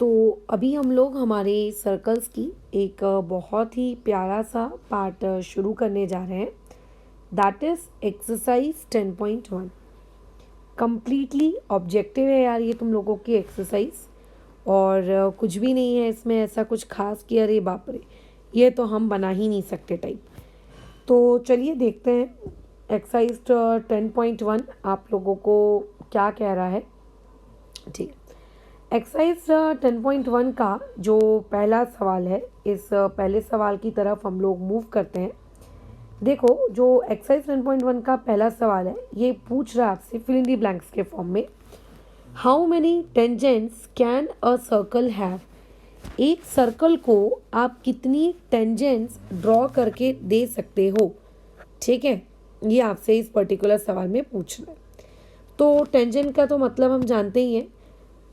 तो अभी हम लोग हमारे सर्कल्स की एक बहुत ही प्यारा सा पार्ट शुरू करने जा रहे हैं। That is exercise 10.1। Completely objective है यार ये तुम लोगों की एक्सरसाइज। और कुछ भी नहीं है इसमें ऐसा कुछ खास कि अरे बाप रे ये तो हम बना ही नहीं सकते टाइप। तो चलिए देखते हैं एक्सरसाइज 10.1 आप लोगों को क्या कह रहा है। ठीक है, एक्सरसाइज 10.1 का जो पहला सवाल है, इस पहले सवाल की तरफ हम लोग मूव करते हैं। देखो, जो एक्सरसाइज 10.1 का पहला सवाल है ये पूछ रहा है आपसे फिल इन दी ब्लैंक्स के फॉर्म में, how many tangents can a circle have. एक सर्कल को आप कितनी टेंजेंट्स ड्रॉ करके दे सकते हो। ठीक है, ये आपसे इस पर्टिकुलर सवाल में पूछ रहा है। तो टेंजेंट का तो मतलब हम जानते ही हैं।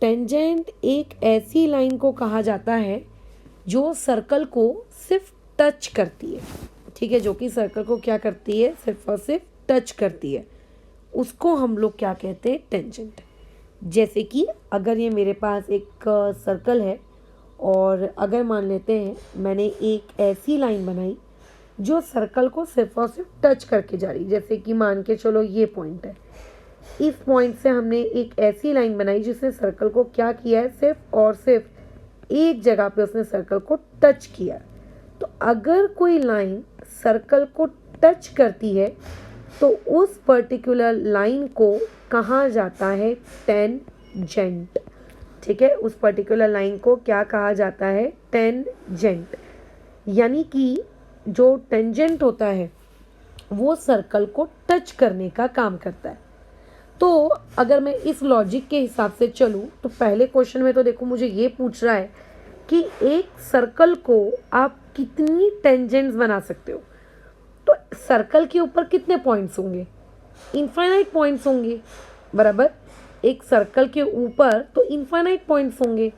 टेंजेंट एक ऐसी लाइन को कहा जाता है जो सर्कल को सिर्फ टच करती है। ठीक है, जो कि सर्कल को क्या करती है, सिर्फ और सिर्फ टच करती है, उसको हम लोग क्या कहते हैं, टेंजेंट। जैसे कि अगर ये मेरे पास एक सर्कल है और अगर मान लेते हैं मैंने एक ऐसी लाइन बनाई जो सर्कल को सिर्फ और सिर्फ टच करके जा रही, जैसे कि मान के चलो ये पॉइंट है, इस पॉइंट से हमने एक ऐसी लाइन बनाई जिसने सर्कल को क्या किया है, सिर्फ और सिर्फ एक जगह पे उसने सर्कल को टच किया। तो अगर कोई लाइन सर्कल को टच करती है तो उस पर्टिकुलर लाइन को कहा जाता है, टेंजेंट। ठीक है, उस पर्टिकुलर लाइन को क्या कहा जाता है, टेंजेंट। यानी कि जो टेंजेंट होता है वो सर्कल को टच करने का काम करता है। तो अगर मैं इस लॉजिक के हिसाब से चलूँ तो पहले क्वेश्चन में तो देखो मुझे ये पूछ रहा है कि एक सर्कल को आप कितनी टेंजेंट्स बना सकते हो। तो सर्कल के ऊपर कितने पॉइंट्स होंगे, इनफाइनाइट पॉइंट्स होंगे, बराबर। एक सर्कल के ऊपर तो इनफाइनाइट पॉइंट्स होंगे।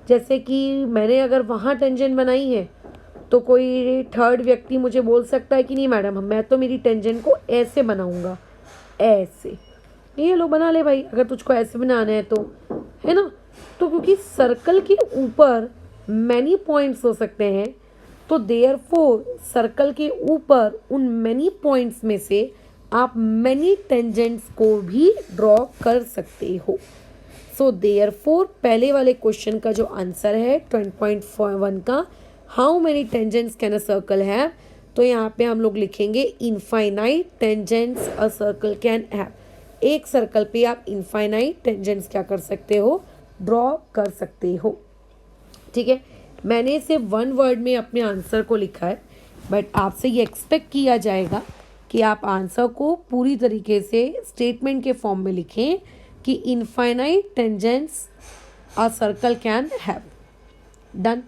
जैसे कि मैंने अगर वहाँ टेंजेंट बनाई है तो कोई थर्ड व्यक्ति मुझे बोल सकता है कि नहीं मैडम मैं तो मेरी टेंजेंट को ऐसे बनाऊंगा, ऐसे। ये लो बना ले भाई अगर तुझको ऐसे बनाना है तो, है ना। तो क्योंकि सर्कल के ऊपर मैनी पॉइंट्स हो सकते हैं तो देयरफॉर सर्कल के ऊपर उन मैनी पॉइंट्स में से आप मैनी टेंजेंट्स को भी ड्रॉ कर सकते हो। सो देयरफॉर पहले वाले क्वेश्चन का जो आंसर है 10.1 का, how many tangents can a circle have, तो यहाँ पे हम लोग लिखेंगे infinite tangents a circle can have. एक सर्कल पे आप इनफाइनाइट टेंजेंट्स क्या कर सकते हो, ड्रॉ कर सकते हो। ठीक है, मैंने सिर्फ वन वर्ड में अपने आंसर को लिखा है, बट आपसे ये एक्सपेक्ट किया जाएगा कि आप आंसर को पूरी तरीके से स्टेटमेंट के फॉर्म में लिखें कि infinite tangents a circle can have. Done.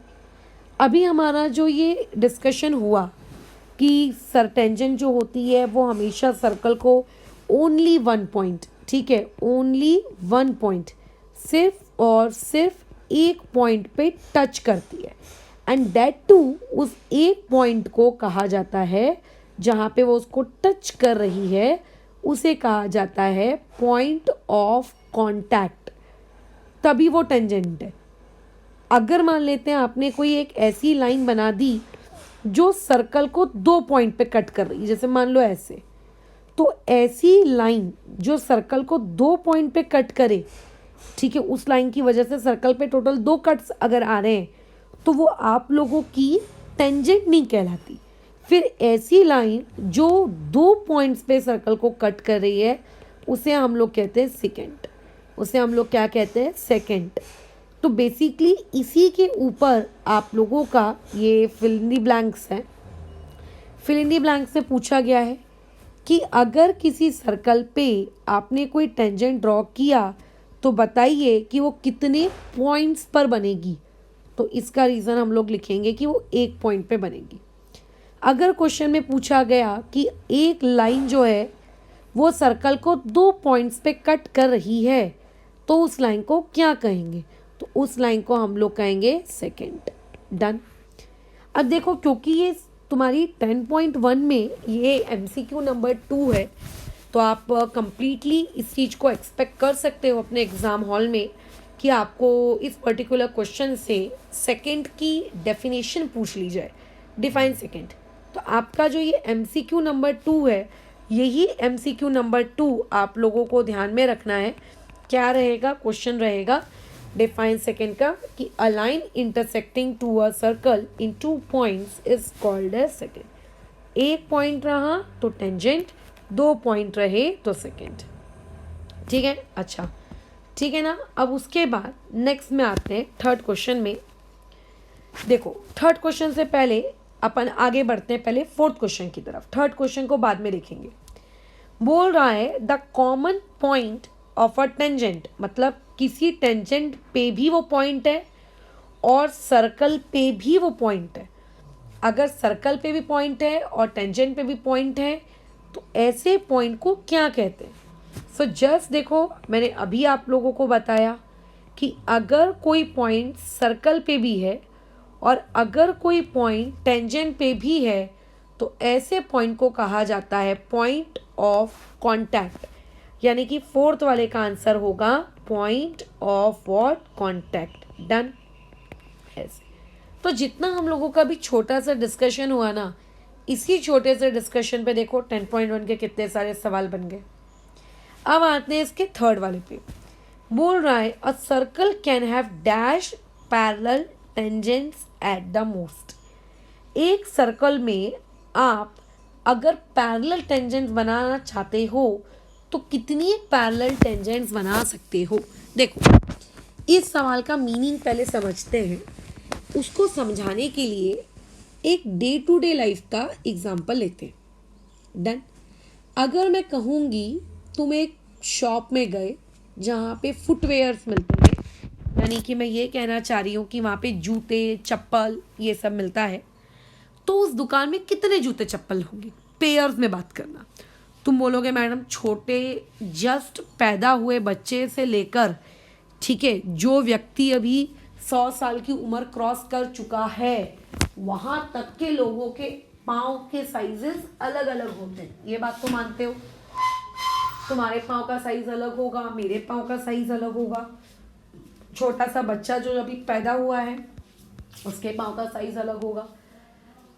अभी हमारा जो ये डिस्कशन हुआ कि सर टेंजेंट जो होती है वो हमेशा सर्कल को ओनली वन पॉइंट, ठीक है, ओनली वन पॉइंट, सिर्फ और सिर्फ एक पॉइंट पे टच करती है। एंड दैट टू उस एक पॉइंट को कहा जाता है जहाँ पे वो उसको टच कर रही है उसे कहा जाता है पॉइंट ऑफ कांटेक्ट, तभी वो टेंजेंट है। अगर मान लेते हैं आपने कोई एक ऐसी लाइन बना दी जो सर्कल को दो पॉइंट पे कट कर रही है, जैसे मान लो ऐसे, तो ऐसी लाइन जो सर्कल को दो पॉइंट पे कट करे, ठीक है, उस लाइन की वजह से सर्कल पे टोटल दो कट्स अगर आ रहे हैं तो वो आप लोगों की टेंजेंट नहीं कहलाती। फिर ऐसी लाइन जो दो पॉइंट्स पे सर्कल को कट कर रही है उसे हम लोग कहते हैं सेकेंड, उसे हम लोग क्या कहते हैं, सेकेंड। तो बेसिकली इसी के ऊपर आप लोगों का ये फिल इन दी ब्लैंक्स है। फिल इन दी ब्लैंक्स में पूछा गया है कि अगर किसी सर्कल पे आपने कोई टेंजेंट ड्रॉ किया तो बताइए कि वो कितने पॉइंट्स पर बनेगी। तो इसका रीज़न हम लोग लिखेंगे कि वो एक पॉइंट पे बनेगी। अगर क्वेश्चन में पूछा गया कि एक लाइन जो है वो सर्कल को दो पॉइंट्स पे कट कर रही है तो उस लाइन को क्या कहेंगे, तो उस लाइन को हम लोग कहेंगे सेकेंड। डन। अब देखो, क्योंकि ये तुम्हारी 10.1 में ये MCQ नंबर 2 है तो आप कंप्लीटली इस चीज़ को एक्सपेक्ट कर सकते हो अपने एग्ज़ाम हॉल में कि आपको इस पर्टिकुलर क्वेश्चन से सेकंड की डेफिनेशन पूछ ली जाए, डिफाइन सेकंड, तो आपका जो ये MCQ नंबर 2 है, यही MCQ नंबर 2 आप लोगों को ध्यान में रखना है। क्या रहेगा? क्वेश्चन रहेगा डिफाइन सेकंड का कि a line intersecting to a circle in 2 points is called as secant. एक पॉइंट रहा तो टेंजेंट, 2 पॉइंट रहे तो सेकंड। ठीक है, अच्छा ठीक है ना। अब उसके बाद नेक्स्ट में आते हैं थर्ड क्वेश्चन में। देखो थर्ड क्वेश्चन से पहले अपन आगे बढ़ते हैं, पहले फोर्थ क्वेश्चन की तरफ, थर्ड क्वेश्चन को बाद में देखेंगे। बोल रहा है the common point of a tangent, मतलब किसी टेंजेंट पे भी वो पॉइंट है और सर्कल पे भी वो पॉइंट है। अगर सर्कल पे भी पॉइंट है और टेंजेंट पे भी पॉइंट है तो ऐसे पॉइंट को क्या कहते हैं? सो जस्ट देखो, मैंने अभी आप लोगों को बताया कि अगर कोई पॉइंट सर्कल पे भी है और अगर कोई पॉइंट टेंजेंट पे भी है तो ऐसे पॉइंट को कहा जाता है पॉइंट ऑफ कांटेक्ट। यानी कि फोर्थ वाले का आंसर होगा point of what? Contact. Done. ऐसे तो जितना हम लोगों का भी छोटा सा डिस्कशन हुआ ना, इसी छोटे से डिस्कशन पे देखो 10.1 के कितने सारे सवाल बन गए। अब आते हैं इसके थर्ड वाले पे। बोल रहा है a circle can have dash parallel tangents at the most. एक सर्कल में आप अगर पैरेलल टेंजेंट्स बनाना चाहते हो तो कितनी पैरेलल टेंजेंट्स बना सकते हो? देखो इस सवाल का मीनिंग पहले समझते हैं। उसको समझाने के लिए एक डे टू डे लाइफ का एग्जाम्पल लेते हैं। डन। अगर मैं कहूँगी तुम एक शॉप में गए जहाँ पे फुटवेयर्स मिलते हैं, यानी कि मैं ये कहना चाह रही हूँ कि वहाँ पे जूते चप्पल ये सब मिलता है, तो उस दुकान में कितने जूते चप्पल होंगे? पेयर्स में बात करना। तुम बोलोगे मैडम छोटे जस्ट पैदा हुए बच्चे से लेकर, ठीक है, जो व्यक्ति अभी 100 साल की उम्र क्रॉस कर चुका है वहाँ तक के लोगों के पाँव के साइजेस अलग अलग होते हैं। ये बात तो मानते हो? तुम्हारे पाँव का साइज अलग होगा, मेरे पाँव का साइज अलग होगा, छोटा सा बच्चा जो अभी पैदा हुआ है उसके पाँव का साइज अलग होगा।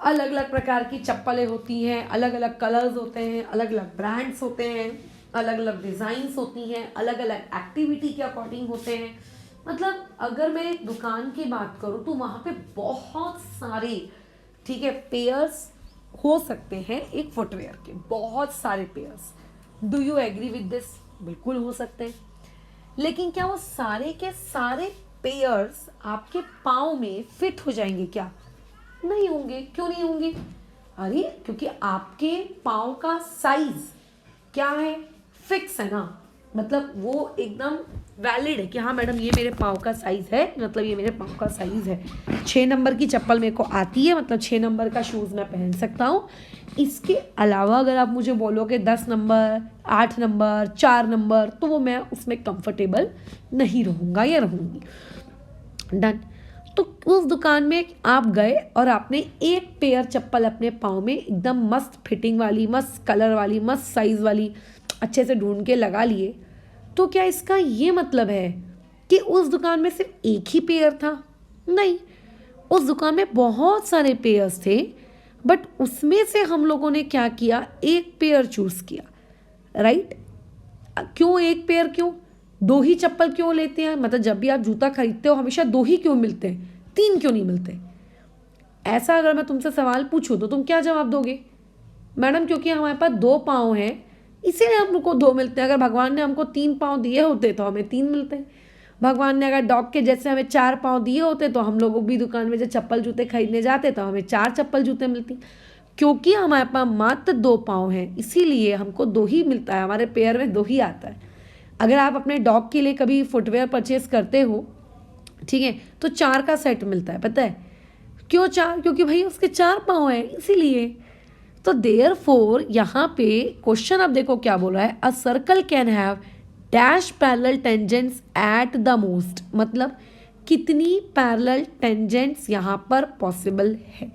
अलग अलग प्रकार की चप्पलें होती हैं, अलग अलग कलर्स होते हैं, अलग अलग ब्रांड्स होते हैं, अलग अलग डिज़ाइंस होती हैं, अलग अलग एक्टिविटी के अकॉर्डिंग होते हैं। मतलब अगर मैं एक दुकान की बात करूँ तो वहाँ पे बहुत सारे, ठीक है, पेयर्स हो सकते हैं एक फुटवेयर के, बहुत सारे pairs. Do you agree with this? बिल्कुल हो सकते हैं। लेकिन क्या वो सारे के सारे पेयर्स आपके पाँव में फिट हो जाएंगे क्या? नहीं होंगे। क्यों नहीं होंगे? अरे क्योंकि आपके पाँव का साइज क्या है? फिक्स है ना, मतलब वो एकदम वैलिड है कि हाँ मैडम ये मेरे पाँव का साइज है, मतलब ये मेरे पाँव का साइज है। 6 नंबर की चप्पल मेरे को आती है, मतलब 6 नंबर का शूज़ मैं पहन सकता हूँ। इसके अलावा अगर आप मुझे बोलोगे 10 नंबर, 8 नंबर, 4 नंबर, तो वो मैं उसमें कंफर्टेबल नहीं रहूँगा या रहूँगी। डन। तो उस दुकान में आप गए और आपने एक पेयर चप्पल अपने पाँव में एकदम मस्त फिटिंग वाली, मस्त कलर वाली, मस्त साइज़ वाली अच्छे से ढूंढ के लगा लिए, तो क्या इसका ये मतलब है कि उस दुकान में सिर्फ एक ही पेयर था? नहीं, उस दुकान में बहुत सारे पेयर्स थे, बट उसमें से हम लोगों ने क्या किया? एक पेयर चूज़ किया, राइट? क्यों एक पेयर? क्यों 2 ही चप्पल क्यों लेते हैं? मतलब जब भी आप जूता खरीदते हो हमेशा 2 ही क्यों मिलते हैं, 3 क्यों नहीं मिलते? ऐसा अगर मैं तुमसे सवाल पूछूं तो तुम क्या जवाब दोगे? मैडम क्योंकि हमारे पास 2 पाँव हैं इसीलिए हमको 2 मिलते हैं। अगर भगवान ने हमको 3 पाँव दिए होते तो हमें 3 मिलते हैं। भगवान ने अगर डॉग के जैसे हमें 4 पाँव दिए होते तो हम लोग भी दुकान में जब चप्पल जूते खरीदने जाते तो हमें 4 चप्पल जूते मिलती। क्योंकि हमारे पास मात्र 2 पाँव हैं इसीलिए हमको 2 ही मिलता है, हमारे पेयर में 2 ही आता है। अगर आप अपने डॉग के लिए कभी फुटवेयर परचेज करते हो, ठीक है, तो 4 का सेट मिलता है। पता है क्यों 4? क्योंकि भाई उसके 4 पाँव हैं इसीलिए। तो देयरफॉर यहाँ पे क्वेश्चन अब देखो क्या बोल रहा है, a circle can have dash parallel tangents at the most, मतलब कितनी पैरेलल टेंजेंट्स यहाँ पर पॉसिबल है।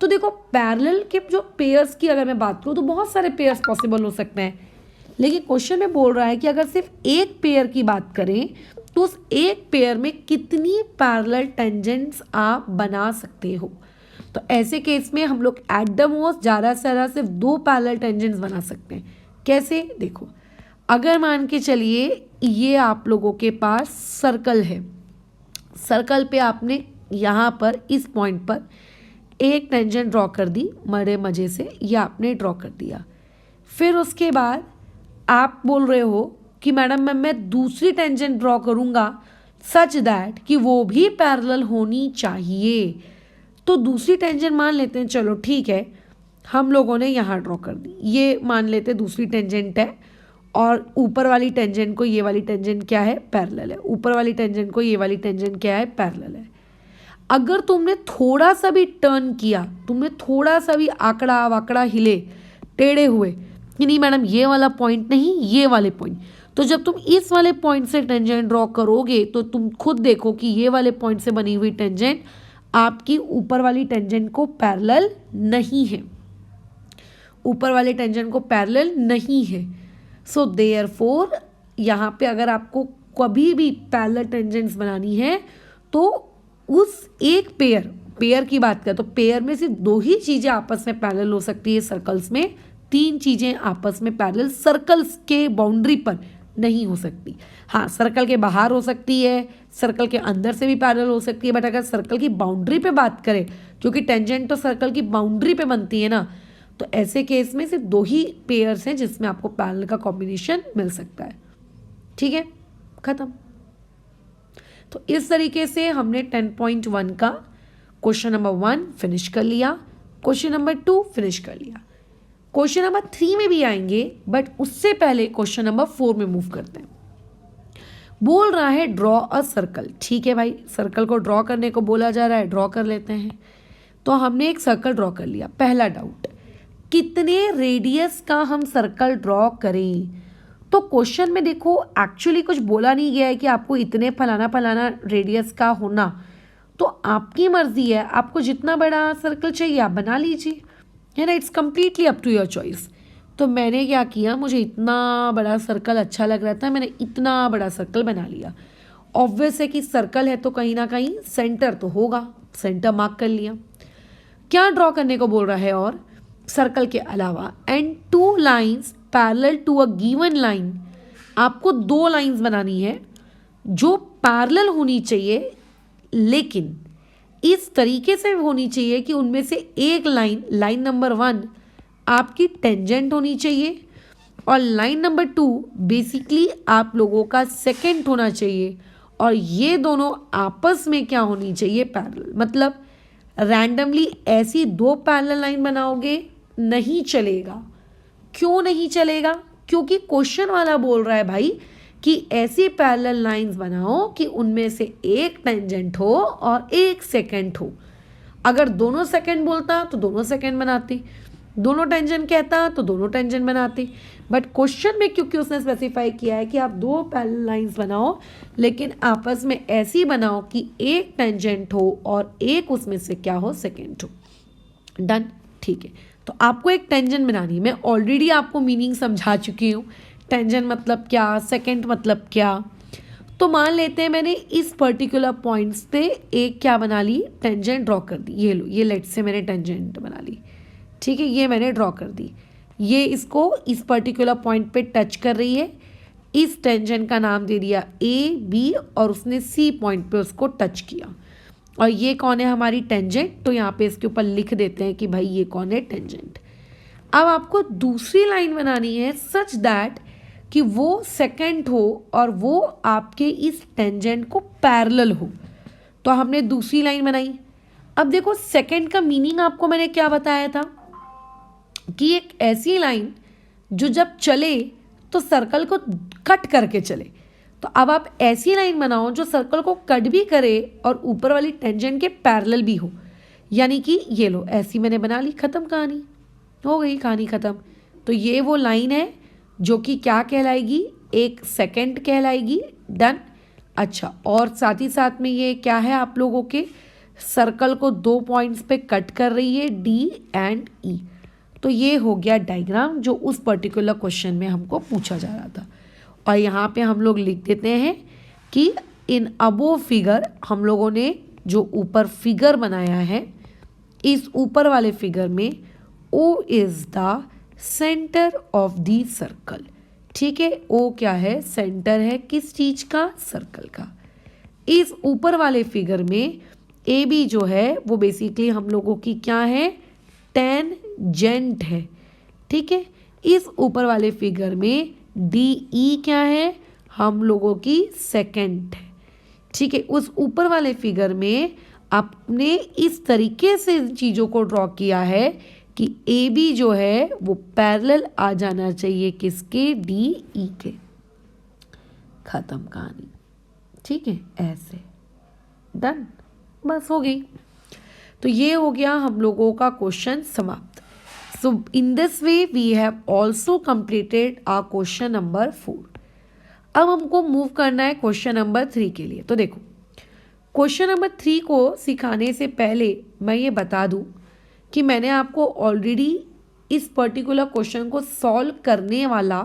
तो देखो पैरेलल के जो पेयर्स की अगर मैं बात करूँ तो बहुत सारे पेयर्स पॉसिबल हो सकते हैं, लेकिन क्वेश्चन में बोल रहा है कि अगर सिर्फ एक पेयर की बात करें तो उस एक पेयर में कितनी पैरेलल टेंजेंट्स आप बना सकते हो। तो ऐसे केस में हम लोग एट द मोस्ट ज़्यादा से ज़्यादा सिर्फ 2 पैरेलल टेंजेंट्स बना सकते हैं। कैसे, देखो, अगर मान के चलिए ये आप लोगों के पास सर्कल है, सर्कल पे आपने यहाँ पर इस पॉइंट पर एक टेंजेंट ड्रॉ कर दी, बड़े मज़े से ये आपने ड्रॉ कर दिया। फिर उसके बाद आप बोल रहे हो कि मैडम मैं दूसरी टेंजेंट ड्रॉ करूँगा सच दैट कि वो भी पैरेलल होनी चाहिए। तो दूसरी टेंजेंट मान लेते हैं, चलो ठीक है, हम लोगों ने यहाँ ड्रॉ कर दी, ये मान लेते दूसरी टेंजेंट है, और ऊपर वाली टेंजेंट को ये वाली टेंजेंट क्या है, पैरेलल है। ऊपर वाली टेंजेंट को ये वाली टेंजेंट क्या है, पैरेलल है। अगर तुमने थोड़ा सा भी टर्न किया, तुमने थोड़ा सा भी आंकड़ा वाकड़ा हिले, टेढ़े हुए कि नहीं मैडम ये वाला पॉइंट नहीं, ये वाले पॉइंट, तो जब तुम इस वाले पॉइंट से टेंजेंट ड्रॉ करोगे तो तुम खुद देखो कि ये वाले पॉइंट से बनी हुई टेंजेंट आपकी ऊपर वाली टेंजेंट को पैरेलल नहीं है, ऊपर वाले टेंजेंट को पैरेलल नहीं है। सो देयरफॉर यहाँ पे अगर आपको कभी भी पैरेलल टेंजेंट्स बनानी है तो उस एक पेयर की बात करें तो पेयर में सिर्फ 2 ही चीज़ें आपस में पैरेलल हो सकती है सर्कल्स में, 3 चीज़ें आपस में पैरेलल सर्कल्स के बाउंड्री पर नहीं हो सकती। हाँ, सर्कल के बाहर हो सकती है, सर्कल के अंदर से भी पैरेलल हो सकती है, बट अगर सर्कल की बाउंड्री पे बात करें, क्योंकि टेंजेंट तो सर्कल की बाउंड्री पे बनती है ना, तो ऐसे केस में सिर्फ 2 ही पेयर्स हैं जिसमें आपको पैरेलल का कॉम्बिनेशन मिल सकता है। ठीक है, खत्म। तो इस तरीके से हमने 10.1 का क्वेश्चन नंबर 1 फिनिश कर लिया, क्वेश्चन नंबर 2 फिनिश कर लिया। क्वेश्चन नंबर 3 में भी आएंगे, बट उससे पहले क्वेश्चन नंबर 4 में मूव करते हैं। बोल रहा है ड्रॉ अ सर्कल। ठीक है भाई, सर्कल को ड्रॉ करने को बोला जा रहा है, ड्रॉ कर लेते हैं। तो हमने एक सर्कल ड्रॉ कर लिया। पहला डाउट, कितने रेडियस का हम सर्कल ड्रॉ करें। तो क्वेश्चन में देखो एक्चुअली कुछ बोला नहीं गया है कि आपको इतने फलाना फलाना रेडियस का होना, तो आपकी मर्जी है, आपको जितना बड़ा सर्कल चाहिए आप बना लीजिए, है ना, it's completely up to your choice. तो मैंने क्या किया, मुझे इतना बड़ा सर्कल अच्छा लग रहा था, मैंने इतना बड़ा सर्कल बना लिया। ऑब्वियस है कि सर्कल है तो कहीं ना कहीं सेंटर तो होगा, सेंटर मार्क कर लिया। क्या ड्रॉ करने को बोल रहा है, और सर्कल के अलावा and 2 lines parallel to a given line, आपको 2 लाइन्स बनानी है जो पैरेलल होनी चाहिए, लेकिन इस तरीके से होनी चाहिए कि उनमें से एक लाइन नंबर 1 आपकी टेंजेंट होनी चाहिए और लाइन नंबर 2 बेसिकली आप लोगों का सेकेंड होना चाहिए, और ये दोनों आपस में क्या होनी चाहिए, पैरेलल। मतलब रैंडमली ऐसी 2 पैरेलल लाइन बनाओगे नहीं चलेगा। क्यों नहीं चलेगा, क्योंकि क्वेश्चन वाला बोल रहा है भाई कि ऐसी पैरेलल लाइंस बनाओ कि उनमें से एक टेंजेंट हो और एक सेकेंड हो। अगर दोनों सेकेंड बोलता तो दोनों सेकेंड बनाते, दोनों टेंजेंट कहता तो दोनों टेंजेंट बनाते, बट क्वेश्चन में क्योंकि उसने स्पेसिफाई किया है कि आप 2 पैरेलल लाइंस बनाओ, लेकिन आपस में ऐसी बनाओ कि एक टेंजेंट हो और एक उसमें से क्या हो, सेकेंड हो। डन, ठीक है। तो आपको एक टेंजेंट बनानी है। मैं ऑलरेडी आपको मीनिंग समझा चुकी हूँ, टेंजेंट मतलब क्या, सेकेंड मतलब क्या। तो मान लेते हैं मैंने इस पर्टिकुलर पॉइंट्स पे एक क्या बना ली, टेंजेंट ड्रॉ कर दी। ये लो, ये लेट से मैंने टेंजेंट बना ली, ठीक है, ये मैंने ड्रॉ कर दी। ये इसको इस पर्टिकुलर पॉइंट पे टच कर रही है, इस टेंजेंट का नाम दे दिया ए बी, और उसने सी पॉइंट पे उसको टच किया, और ये कौन है, हमारी टेंजेंट। तो यहाँ पे इसके ऊपर लिख देते हैं कि भाई ये कौन है, टेंजेंट। अब आपको दूसरी लाइन बनानी है सच दैट कि वो सेकेंड हो और वो आपके इस टेंजेंट को पैरेलल हो। तो हमने दूसरी लाइन बनाई। अब देखो सेकेंड का मीनिंग आपको मैंने क्या बताया था कि एक ऐसी लाइन जो जब चले तो सर्कल को कट करके चले। तो अब आप ऐसी लाइन बनाओ जो सर्कल को कट भी करे और ऊपर वाली टेंजेंट के पैरेलल भी हो, यानी कि ये लो, ऐसी मैंने बना ली, खत्म, कहानी हो गई, कहानी खत्म। तो ये वो लाइन है जो कि क्या कहलाएगी, एक सेकेंड कहलाएगी। डन। अच्छा, और साथ ही साथ में ये क्या है, आप लोगों के सर्कल को 2 पॉइंट्स पे कट कर रही है, डी एंड ई। तो ये हो गया डायग्राम जो उस पर्टिकुलर क्वेश्चन में हमको पूछा जा रहा था। और यहाँ पे हम लोग लिख देते हैं कि इन अबो फिगर हम लोगों ने जो ऊपर फिगर बनाया है, इस ऊपर वाले फिगर में O is the centre of the circle. ठीक है, O क्या है? सेंटर है किस चीज का? सर्कल का। इस ऊपर वाले फिगर में AB जो है वो बेसिकली हम लोगों की क्या है? टेंजेंट है। ठीक है, इस ऊपर वाले फिगर में DE क्या है? हम लोगों की सेकेंड है। ठीक है, उस ऊपर वाले फिगर में आपने इस तरीके से चीज़ों को ड्रॉ किया है कि AB जो है वो पैरेलल आ जाना चाहिए किसके? DE के। खत्म कहानी। ठीक है, ऐसे डन, बस हो गई। तो ये हो गया हम लोगों का क्वेश्चन समाप्त। So in this way we have also completed our question number 4। अब हमको मूव करना है क्वेश्चन नंबर 3 के लिए। तो देखो, क्वेश्चन नंबर 3 को सिखाने से पहले मैं ये बता दूं कि मैंने आपको ऑलरेडी इस पर्टिकुलर क्वेश्चन को सॉल्व करने वाला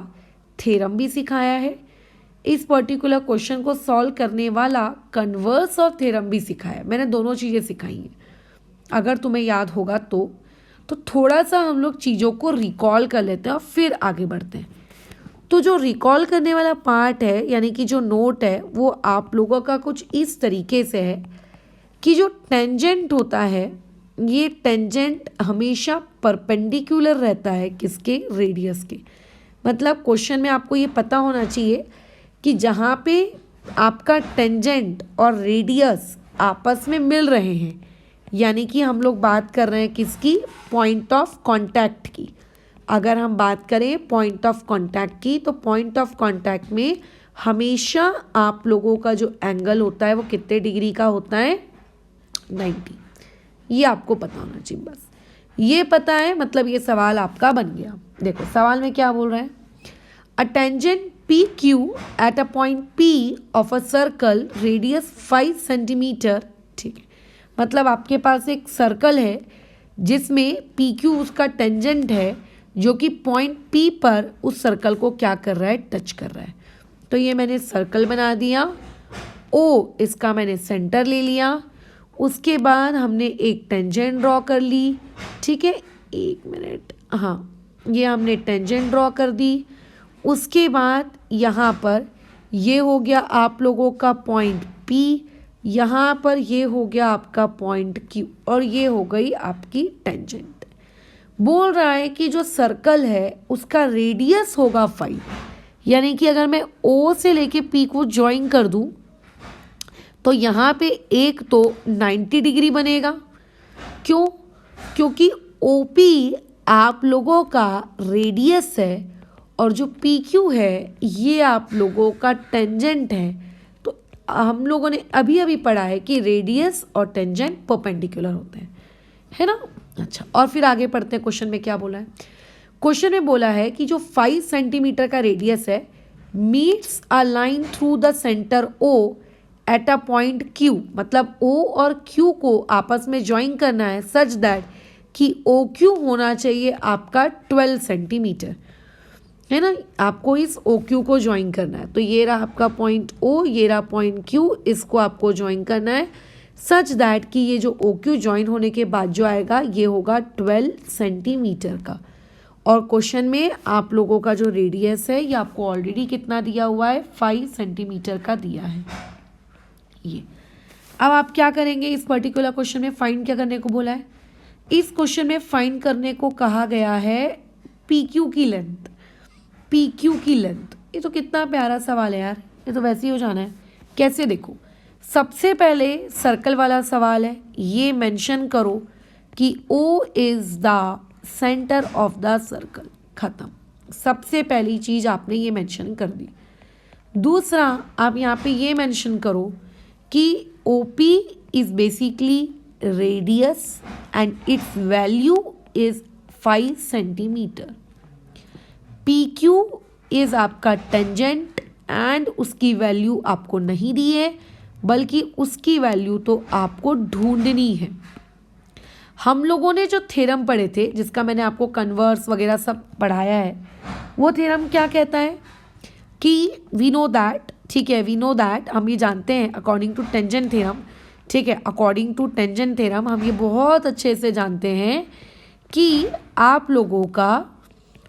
थ्योरम भी सिखाया है, इस पर्टिकुलर क्वेश्चन को सॉल्व करने वाला कन्वर्स ऑफ थ्योरम भी सिखाया है। मैंने दोनों चीज़ें सिखाई हैं। अगर तुम्हें याद होगा तो थोड़ा सा हम लोग चीज़ों को रिकॉल कर लेते हैं और फिर आगे बढ़ते हैं। तो जो रिकॉल करने वाला पार्ट है, यानी कि जो नोट है, वो आप लोगों का कुछ इस तरीके से है कि जो टेंजेंट होता है, ये टेंजेंट हमेशा परपेंडिकुलर रहता है किसके? रेडियस के। मतलब क्वेश्चन में आपको ये पता होना चाहिए कि जहाँ पे आपका टेंजेंट और रेडियस आपस में मिल रहे हैं, यानी कि हम लोग बात कर रहे हैं किसकी? पॉइंट ऑफ कांटेक्ट की। अगर हम बात करें पॉइंट ऑफ कांटेक्ट की, तो पॉइंट ऑफ कांटेक्ट में हमेशा आप लोगों का जो एंगल होता है वो कितने डिग्री का होता है? 90। ये आपको पता होना चाहिए। बस ये पता है, मतलब ये सवाल आपका बन गया। देखो सवाल में क्या बोल रहा है? A tangent PQ at a point P of a circle radius 5 centimetre. ठीक है, मतलब आपके पास एक सर्कल है जिसमें PQ उसका टेंजेंट है, जो कि पॉइंट P पर उस सर्कल को क्या कर रहा है? टच कर रहा है। तो ये मैंने सर्कल बना दिया, O इसका मैंने सेंटर ले लिया, उसके बाद हमने एक टेंजेंट ड्रॉ कर ली। ठीक है, एक मिनट, हाँ, ये हमने टेंजेंट ड्रॉ कर दी। उसके बाद यहाँ पर ये हो गया आप लोगों का पॉइंट P, यहाँ पर ये हो गया आपका पॉइंट Q, और ये हो गई आपकी टेंजेंट। बोल रहा है कि जो सर्कल है उसका रेडियस होगा 5, यानी कि अगर मैं O से लेके P को ज्वाइन कर दूं तो यहाँ पे एक तो 90 डिग्री बनेगा। क्यों? क्योंकि OP आप लोगों का रेडियस है और जो PQ है ये आप लोगों का टेंजेंट है। तो हम लोगों ने अभी अभी पढ़ा है कि रेडियस और टेंजेंट परपेंडिकुलर होते हैं, है ना? अच्छा, और फिर आगे पढ़ते हैं। क्वेश्चन में क्या बोला है? क्वेश्चन में बोला है कि जो 5 सेंटीमीटर का रेडियस है meets a line through the centre O at a point Q, मतलब O और Q को आपस में ज्वाइन करना है सच दैट कि OQ होना चाहिए आपका 12 सेंटीमीटर, है ना? आपको इस OQ को ज्वाइन करना है। तो ये रहा आपका पॉइंट O, ये रहा पॉइंट Q, इसको आपको ज्वाइन करना है सच दैट कि ये जो OQ ज्वाइन होने के बाद जो आएगा ये होगा 12 सेंटीमीटर का। और क्वेश्चन में आप लोगों का जो रेडियस है ये आपको ऑलरेडी कितना दिया हुआ है? 5 सेंटीमीटर का दिया है ये। अब आप क्या करेंगे? इस पर्टिकुलर क्वेश्चन में फाइंड क्या करने को बोला है? इस क्वेश्चन में फाइंड करने को कहा गया है PQ की लेंथ। PQ की लेंथ, ये तो कितना प्यारा सवाल है यार, ये तो वैसे ही हो जाना है। कैसे? देखो, सबसे पहले सर्कल वाला सवाल है, ये मेंशन करो कि O is the centre of the circle. खत्म, सबसे पहली चीज आपने ये मेंशन कर दी। दूसरा, आप यहाँ पे ये मेंशन करो कि OP is basically radius and it's value is 5 centimetre. PQ is आपका टेंजेंट एंड उसकी वैल्यू आपको नहीं दी है, बल्कि उसकी वैल्यू तो आपको ढूंढनी है। हम लोगों ने जो थ्योरम पढ़े थे, जिसका मैंने आपको कन्वर्स वगैरह सब पढ़ाया है, वो थ्योरम क्या कहता है कि वी नो दैट ठीक है, वी नो दैट, हम ये जानते हैं अकॉर्डिंग टू टेंजेंट थ्योरम, ठीक है, अकॉर्डिंग टू टेंजेंट थ्योरम हम ये बहुत अच्छे से जानते हैं कि आप लोगों का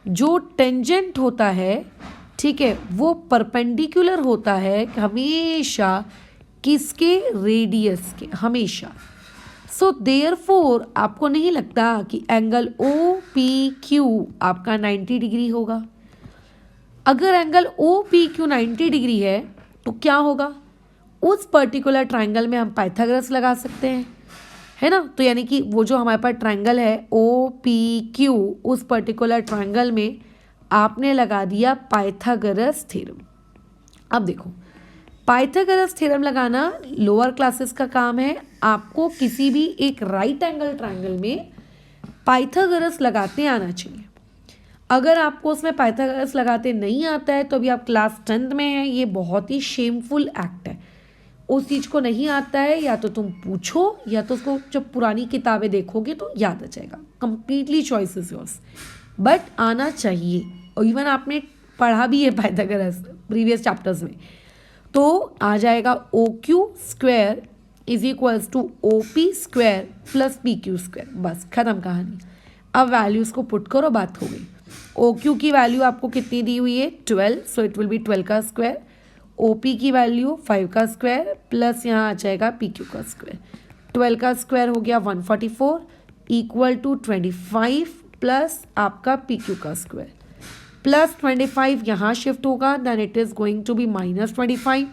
जो टेंजेंट होता है, ठीक है, वो परपेंडिकुलर होता है हमेशा किसके, रेडियस के, हमेशा। सो देयरफॉर आपको नहीं लगता कि एंगल ओ पी क्यू आपका 90 डिग्री होगा? अगर angle O P Q 90 degree है तो क्या होगा, उस पर्टिकुलर ट्राइंगल में हम पाइथागोरस लगा सकते हैं, है ना। तो यानी कि वो जो हमारे पास ट्राइंगल है ओ पी क्यू, उस पर्टिकुलर ट्राइंगल में आपने लगा दिया पाइथागोरस थ्योरम। अब देखो, पाइथागोरस थ्योरम लगाना लोअर क्लासेस का काम है, आपको किसी भी एक राइट एंगल ट्राइंगल में पाइथागोरस लगाते आना चाहिए। अगर आपको उसमें पाइथागोरस लगाते नहीं आता है तो अभी आप क्लास 10th में हैं, ये बहुत ही शेमफुल एक्ट है। उस चीज़ को नहीं आता है, या तो तुम पूछो या तो उसको जब पुरानी किताबें देखोगे तो याद आ जाएगा, completely choice is yours, but आना चाहिए। और इवन आपने पढ़ा भी है पाइथागोरस प्रीवियस चैप्टर्स में, तो आ जाएगा O Q square is equals to O P square plus P Q square, बस खत्म कहानी। अब वैल्यूज़ को पुट करो, बात हो गई। ओ क्यू की वैल्यू आपको कितनी दी हुई है, 12, सो इट विल बी 12 का स्क्वायर। ओ पी की वैल्यू 5 का स्क्वायर प्लस यहाँ आ जाएगा पी क्यू का स्क्वायर। 12 का स्क्वायर हो गया 144 इक्वल टू 25 प्लस आपका पी क्यू का स्क्वायर, प्लस 25 यहाँ शिफ्ट होगा, then it is going to be minus 25।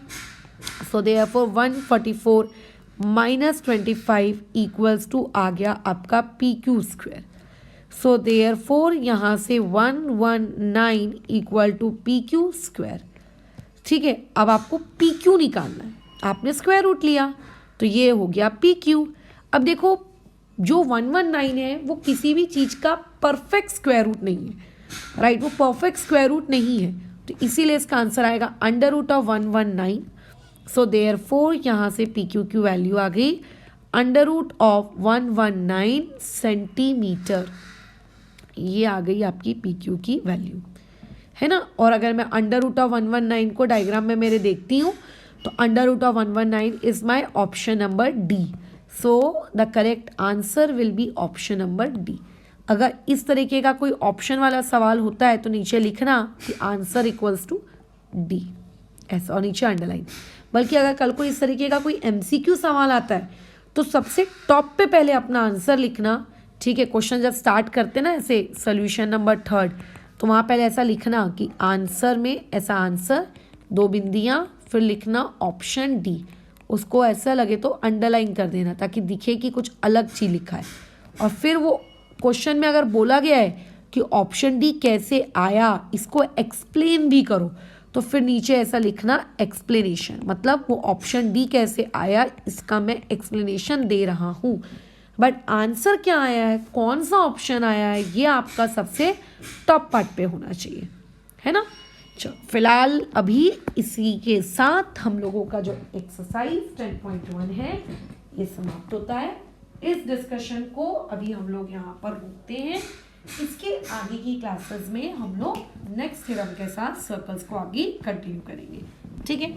So therefore 144 minus 25 equals to आ गया आपका P Q square. So therefore यहाँ से 119 equal to P Q square. ठीक है, अब आपको पी क्यू निकालना है, आपने स्क्वायर रूट लिया तो ये हो गया पी क्यू। अब देखो, जो 119 है वो किसी भी चीज़ का परफेक्ट स्क्वायर रूट नहीं है, राइट, वो परफेक्ट स्क्वायर रूट नहीं है, तो इसीलिए इसका आंसर आएगा under root of 119। So therefore यहाँ से पी क्यू की वैल्यू आ गई अंडर रूट ऑफ 119 सेंटीमीटर, ये आ गई आपकी पी क्यू की वैल्यू, है ना। और अगर मैं अंडर रूट ऑफ 119 को डायग्राम में मेरे देखती हूँ तो under root of 119 is my option number D. So the correct answer will be option number D. अगर इस तरीके का कोई ऑप्शन वाला सवाल होता है तो नीचे लिखना कि आंसर इक्वल्स टू डी, ऐसा, और नीचे अंडरलाइन। बल्कि अगर कल को इस तरीके का कोई एमसीक्यू सवाल आता है तो सबसे टॉप पे पहले अपना आंसर लिखना, ठीक है। क्वेश्चन जब स्टार्ट करते ना ऐसे सोल्यूशन नंबर 3 तो वहाँ पहले ऐसा लिखना कि आंसर में ऐसा आंसर 2 बिंदियाँ, फिर लिखना ऑप्शन डी, उसको ऐसा लगे तो अंडरलाइन कर देना ताकि दिखे कि कुछ अलग चीज़ लिखा है। और फिर वो क्वेश्चन में अगर बोला गया है कि ऑप्शन डी कैसे आया, इसको एक्सप्लेन भी करो, तो फिर नीचे ऐसा लिखना एक्सप्लेनेशन, मतलब वो ऑप्शन डी कैसे आया इसका मैं एक्सप्लेनेशन दे रहा हूँ। बट आंसर क्या आया है, कौन सा ऑप्शन आया है, ये आपका सबसे टॉप पार्ट पे होना चाहिए, है ना। चलो फिलहाल अभी इसी के साथ हम लोगों का जो एक्सरसाइज 10.1 है ये समाप्त होता है। इस डिस्कशन को अभी हम लोग यहाँ पर रोकते हैं, इसके आगे की क्लासेस में हम लोग नेक्स्ट थ्योरम के साथ सर्कल्स को आगे कंटिन्यू करेंगे, ठीक है।